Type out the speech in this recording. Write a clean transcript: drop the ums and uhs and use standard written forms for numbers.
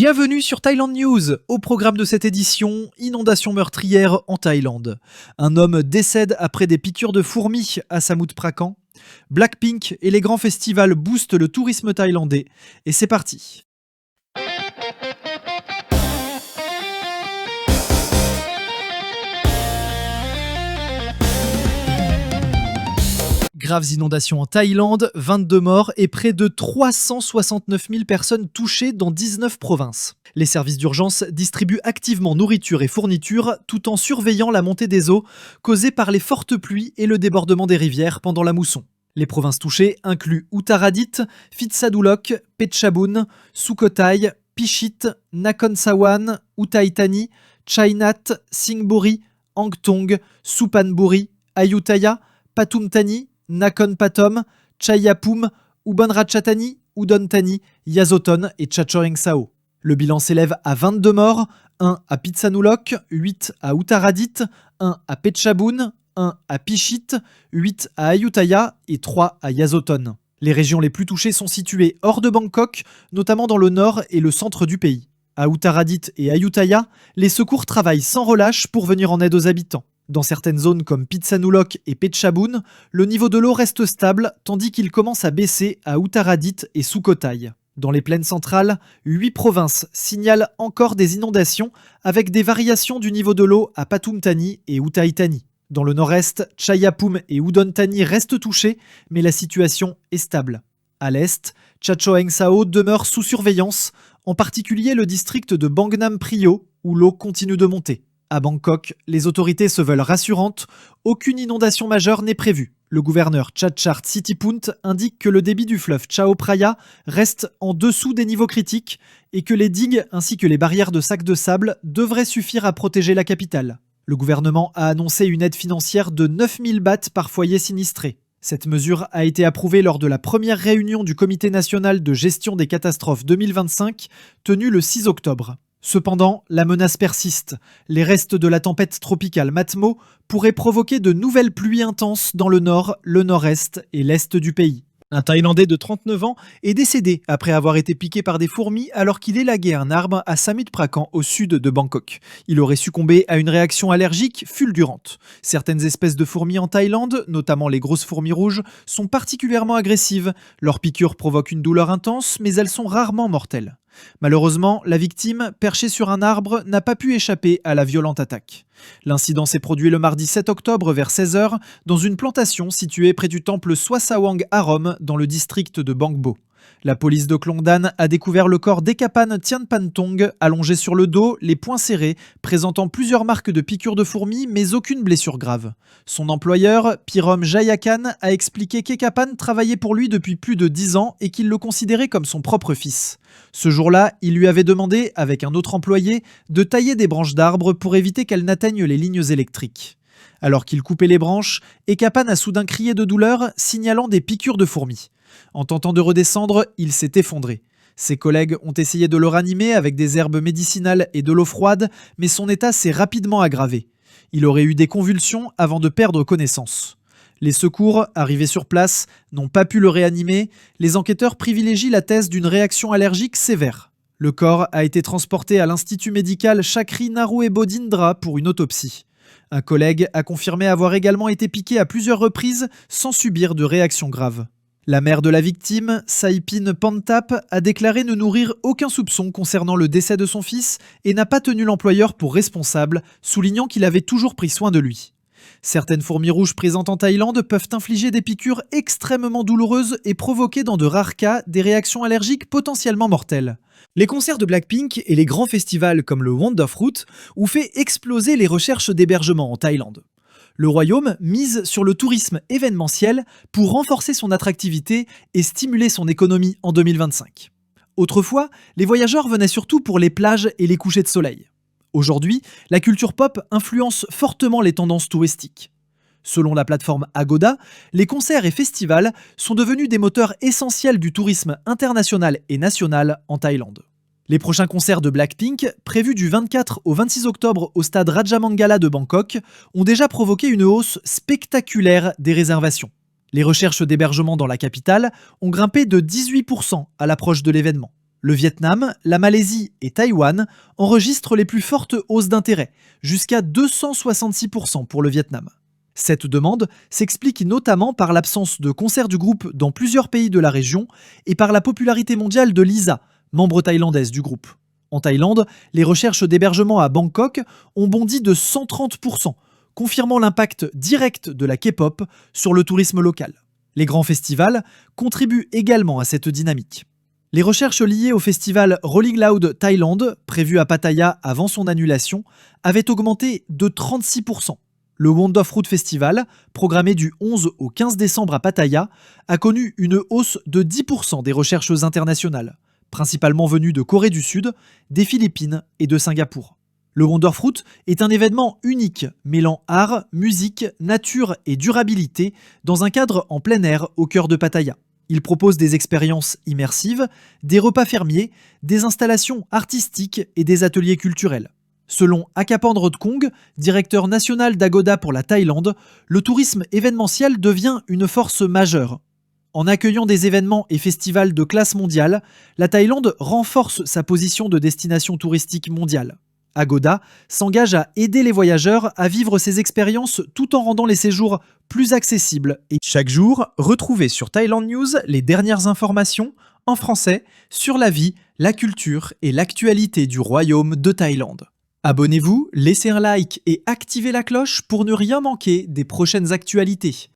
Bienvenue sur Thailand News. Au programme de cette édition, inondation meurtrière en Thaïlande. Un homme décède après des piqûres de fourmis à Samut Prakan. Blackpink et les grands festivals boostent le tourisme thaïlandais. Et c'est parti. Graves inondations en Thaïlande, 22 morts et près de 369 000 personnes touchées dans 19 provinces. Les services d'urgence distribuent activement nourriture et fournitures tout en surveillant la montée des eaux causée par les fortes pluies et le débordement des rivières pendant la mousson. Les provinces touchées incluent Uttaradit, Phitsanulok, Phetchabun, Sukhothai, Pichit, Nakhon Sawan, Uthai Thani, Chainat, Singbory, Angthong, Suphanburi, Ayutthaya, Pathum Thani, Nakhon Pathom, Chaiyaphum, Ubon Ratchathani, Udon Thani, Yasothon et Chachoeng Sao. Le bilan s'élève à 22 morts, 1 à Phitsanulok, 8 à Uttaradit, 1 à Phetchabun, 1 à Pichit, 8 à Ayutthaya et 3 à Yasothon. Les régions les plus touchées sont situées hors de Bangkok, notamment dans le nord et le centre du pays. À Uttaradit et Ayutthaya, les secours travaillent sans relâche pour venir en aide aux habitants. Dans certaines zones comme Phitsanulok et Phetchabun, le niveau de l'eau reste stable, tandis qu'il commence à baisser à Uttaradit et Sukhothai. Dans les plaines centrales, 8 provinces signalent encore des inondations avec des variations du niveau de l'eau à Pathum Thani et Uthai Thani. Dans le nord-est, Chaiyaphum et Udon Thani restent touchés, mais la situation est stable. À l'est, Chachoeng Sao demeure sous surveillance, en particulier le district de Bang Nam Prio, où l'eau continue de monter. À Bangkok, les autorités se veulent rassurantes, aucune inondation majeure n'est prévue. Le gouverneur Chhatchart Sittipunt indique que le débit du fleuve Chao Phraya reste en dessous des niveaux critiques et que les digues ainsi que les barrières de sacs de sable devraient suffire à protéger la capitale. Le gouvernement a annoncé une aide financière de 9 000 bahts par foyer sinistré. Cette mesure a été approuvée lors de la première réunion du Comité national de gestion des catastrophes 2025, tenue le 6 octobre. Cependant, la menace persiste. Les restes de la tempête tropicale Matmo pourraient provoquer de nouvelles pluies intenses dans le nord, le nord-est et l'est du pays. Un Thaïlandais de 39 ans est décédé après avoir été piqué par des fourmis alors qu'il élaguait un arbre à Samut Prakan au sud de Bangkok. Il aurait succombé à une réaction allergique fulgurante. Certaines espèces de fourmis en Thaïlande, notamment les grosses fourmis rouges, sont particulièrement agressives. Leurs piqûres provoquent une douleur intense, mais elles sont rarement mortelles. Malheureusement, la victime, perchée sur un arbre, n'a pas pu échapper à la violente attaque. L'incident s'est produit le mardi 7 octobre vers 16 h dans une plantation située près du temple Swasawang Arom dans le district de Bang Bo. La police de Klongdan a découvert le corps d'Ekapan Tianpantong, allongé sur le dos, les poings serrés, présentant plusieurs marques de piqûres de fourmis mais aucune blessure grave. Son employeur, Pirom Jayakan, a expliqué qu'Ekapan travaillait pour lui depuis plus de 10 ans et qu'il le considérait comme son propre fils. Ce jour-là, il lui avait demandé, avec un autre employé, de tailler des branches d'arbres pour éviter qu'elles n'atteignent les lignes électriques. Alors qu'il coupait les branches, Ekapan a soudain crié de douleur, signalant des piqûres de fourmis. En tentant de redescendre, il s'est effondré. Ses collègues ont essayé de le ranimer avec des herbes médicinales et de l'eau froide, mais son état s'est rapidement aggravé. Il aurait eu des convulsions avant de perdre connaissance. Les secours, arrivés sur place, n'ont pas pu le réanimer. Les enquêteurs privilégient la thèse d'une réaction allergique sévère. Le corps a été transporté à l'institut médical Chakri Naruebodindra pour une autopsie. Un collègue a confirmé avoir également été piqué à plusieurs reprises sans subir de réaction grave. La mère de la victime, Saipin Pantap, a déclaré ne nourrir aucun soupçon concernant le décès de son fils et n'a pas tenu l'employeur pour responsable, soulignant qu'il avait toujours pris soin de lui. Certaines fourmis rouges présentes en Thaïlande peuvent infliger des piqûres extrêmement douloureuses et provoquer dans de rares cas des réactions allergiques potentiellement mortelles. Les concerts de Blackpink et les grands festivals comme le Wonderfruit ont fait exploser les recherches d'hébergement en Thaïlande. Le royaume mise sur le tourisme événementiel pour renforcer son attractivité et stimuler son économie en 2025. Autrefois, les voyageurs venaient surtout pour les plages et les couchers de soleil. Aujourd'hui, la culture pop influence fortement les tendances touristiques. Selon la plateforme Agoda, les concerts et festivals sont devenus des moteurs essentiels du tourisme international et national en Thaïlande. Les prochains concerts de Blackpink, prévus du 24 au 26 octobre au stade Rajamangala de Bangkok, ont déjà provoqué une hausse spectaculaire des réservations. Les recherches d'hébergement dans la capitale ont grimpé de 18% à l'approche de l'événement. Le Vietnam, la Malaisie et Taïwan enregistrent les plus fortes hausses d'intérêt, jusqu'à 266% pour le Vietnam. Cette demande s'explique notamment par l'absence de concerts du groupe dans plusieurs pays de la région et par la popularité mondiale de Lisa, membre thaïlandaise du groupe. En Thaïlande, les recherches d'hébergement à Bangkok ont bondi de 130%, confirmant l'impact direct de la K-pop sur le tourisme local. Les grands festivals contribuent également à cette dynamique. Les recherches liées au festival Rolling Loud Thailand, prévu à Pattaya avant son annulation, avaient augmenté de 36%. Le Wonder Fruit Festival, programmé du 11 au 15 décembre à Pattaya, a connu une hausse de 10% des recherches internationales, principalement venues de Corée du Sud, des Philippines et de Singapour. Le Wonder Fruit est un événement unique, mêlant art, musique, nature et durabilité dans un cadre en plein air au cœur de Pattaya. Il propose des expériences immersives, des repas fermiers, des installations artistiques et des ateliers culturels. Selon Akapand Rodkong, directeur national d'Agoda pour la Thaïlande, le tourisme événementiel devient une force majeure. En accueillant des événements et festivals de classe mondiale, la Thaïlande renforce sa position de destination touristique mondiale. Agoda s'engage à aider les voyageurs à vivre ces expériences tout en rendant les séjours plus accessibles. Et chaque jour, retrouvez sur Thailand News les dernières informations en français sur la vie, la culture et l'actualité du royaume de Thaïlande. Abonnez-vous, laissez un like et activez la cloche pour ne rien manquer des prochaines actualités.